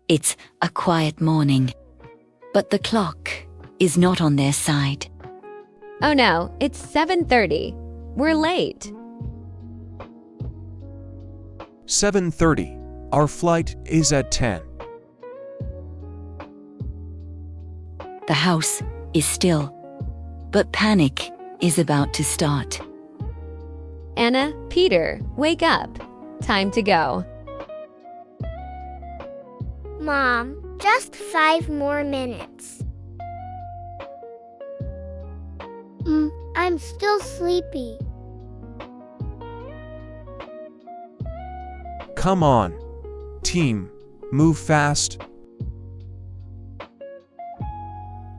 It's a quiet morning, but the clock is not on their side. Oh no, it's 7:30. We're late. 7:30. Our flight is at 10. The house is still, but panic is about to start. Anna, Peter, wake up. Time to go. Mom, just 5 more minutes. I'm still sleepy. Come on. Team, move fast.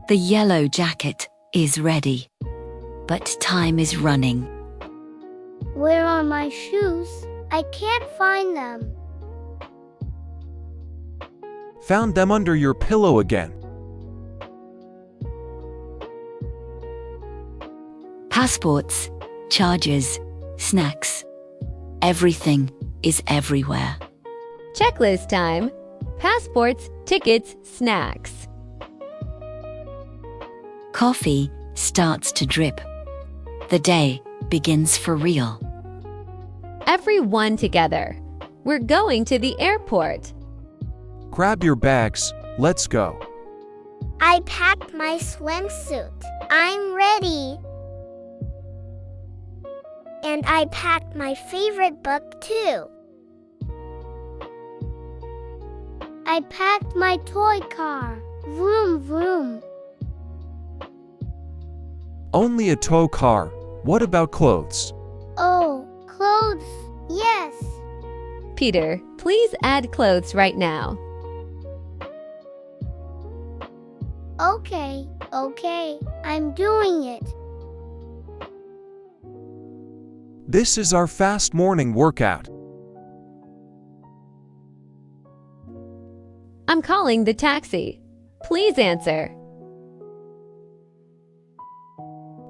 The yellow jacket is ready, but time is running. Where are my shoes? I can't find them. Found them under your pillow again. Passports, chargers, snacks. Everything is everywhere. Checklist time. Passports, tickets, snacks. Coffee starts to drip. The day begins for real. Everyone together. We're going to the airport. Grab your bags. Let's go. I packed my swimsuit. I'm ready. And I packed my favorite book too. I packed my toy car. Vroom, vroom. Only a tow car. What about clothes? Oh, clothes. Yes. Peter, please add clothes right now. Okay. I'm doing it. This is our fast morning workout. I'm calling the taxi. Please answer.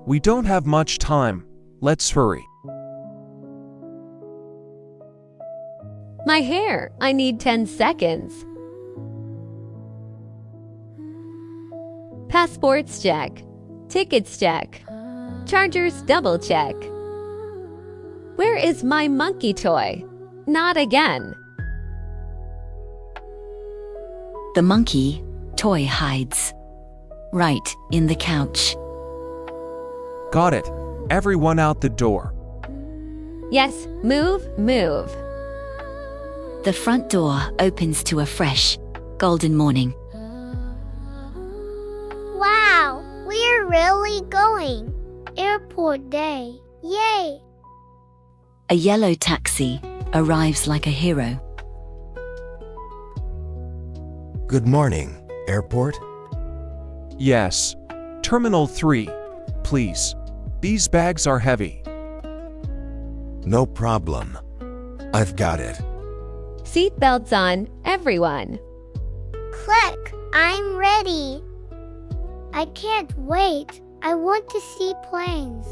We don't have much time. Let's hurry. My hair. I need 10 seconds. Passports check. Tickets check. Chargers double check. Where is my monkey toy? Not again. The monkey toy hides right in the couch. Got it. Everyone out the door. Yes, move. The front door opens to a fresh, golden morning. Wow, we're really going. Airport day. Yay. A yellow taxi arrives like a hero. Good morning, airport. Yes. Terminal 3. Please. These bags are heavy. No problem. I've got it. Seatbelts on, everyone. Click. I'm ready. I can't wait. I want to see planes.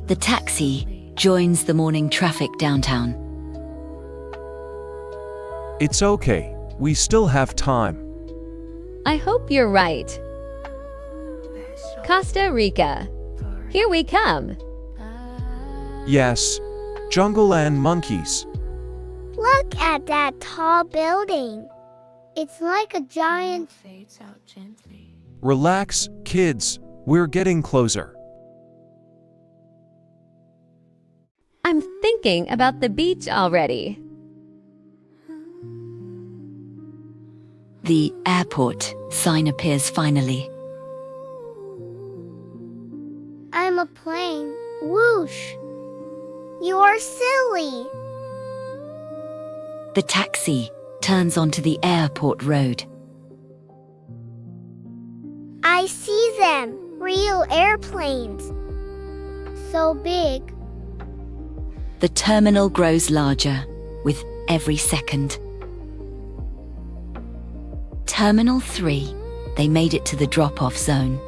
The taxi joins the morning traffic downtown. It's okay. We still have time. I hope you're right. Costa Rica. Here we come. Yes. Jungle and monkeys. Look at that tall building. It's like a giant. Relax, kids. We're getting closer. I'm thinking about the beach already. The airport sign appears finally. I'm a plane. Whoosh. You're silly. The taxi turns onto the airport road. I see them. Real airplanes. So big. The terminal grows larger with every second. Terminal 3. They made it to the drop-off zone.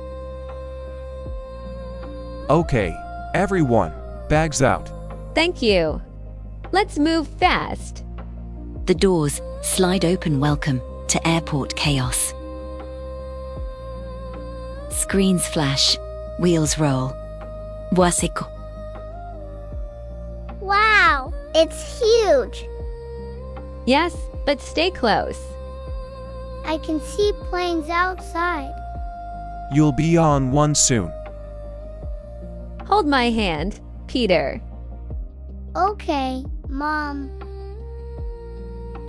Okay, everyone, bags out. Thank you. Let's move fast. The doors slide open. Welcome to airport chaos. Screens flash, wheels roll. Voici quoi? Wow, it's huge. Yes, but stay close. I can see planes outside. You'll be on one soon. Hold my hand, Peter. Okay, Mom.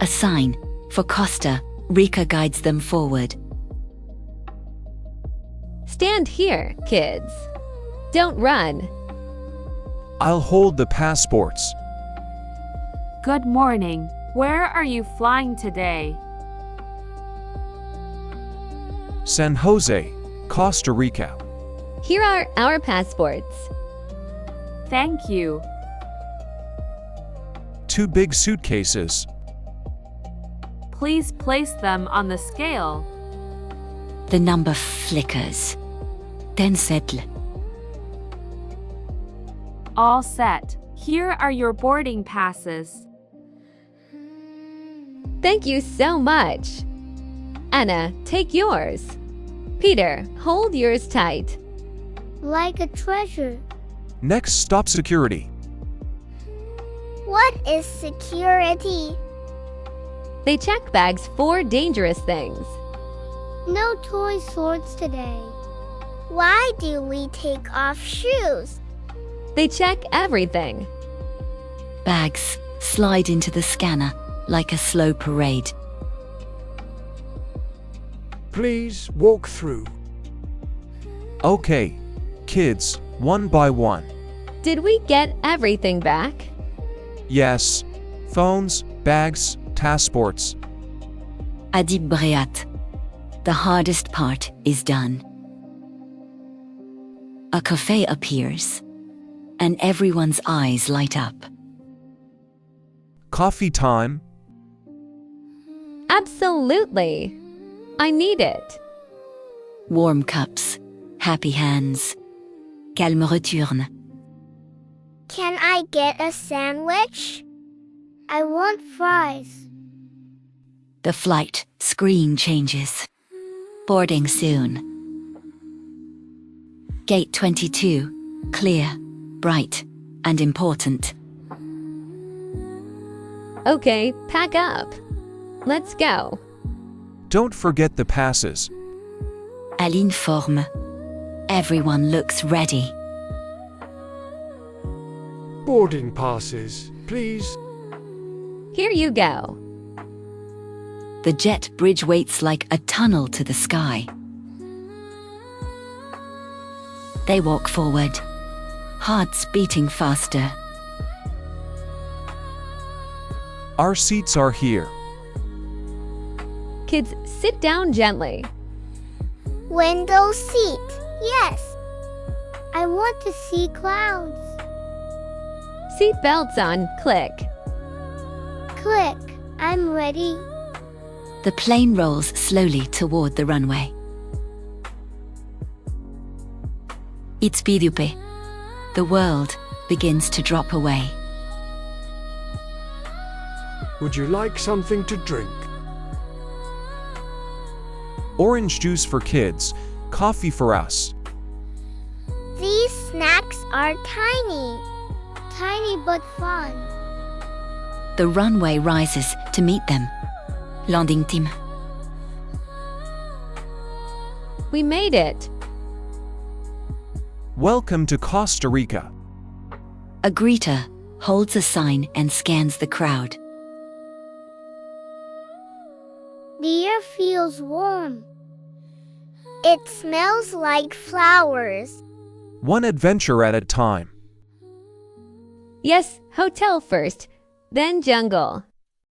A sign for Costa Rica guides them forward. Stand here, kids. Don't run. I'll hold the passports. Good morning. Where are you flying today? San Jose, Costa Rica. Here are our passports. Thank you. 2 big suitcases. Please place them on the scale. The number flickers. Then settle. All set. Here are your boarding passes. Thank you so much. Anna, take yours. Peter, hold yours tight. Like a treasure. Next stop security. What is security? They check bags for dangerous things. No toy swords today. Why do we take off shoes? They check everything. Bags slide into the scanner like a slow parade. Please walk through. Okay, kids, one by one. Did we get everything back? Yes. Phones, bags, passports. Adib Breat. The hardest part is done. A cafe appears, and everyone's eyes light up. Coffee time. Absolutely. I need it. Warm cups, happy hands. Calme retourne. Can I get a sandwich? I want fries. The flight screen changes. Boarding soon. Gate 22, clear, bright, and important. Okay, pack up. Let's go. Don't forget the passes. À l'informe. Everyone looks ready. Boarding passes, please. Here you go. The jet bridge waits like a tunnel to the sky. They walk forward, hearts beating faster. Our seats are here. Kids, sit down gently. Window seat. Yes. I want to see clouds. Seat belts on, click. Click. I'm ready. The plane rolls slowly toward the runway. It's Pidupe. The world begins to drop away. Would you like something to drink? Orange juice for kids, coffee for us. These snacks are tiny. Tiny but fun. The runway rises to meet them. Landing team. We made it. Welcome to Costa Rica. A greeter holds a sign and scans the crowd. The air feels warm. It smells like flowers. One adventure at a time. Yes, hotel first, then jungle.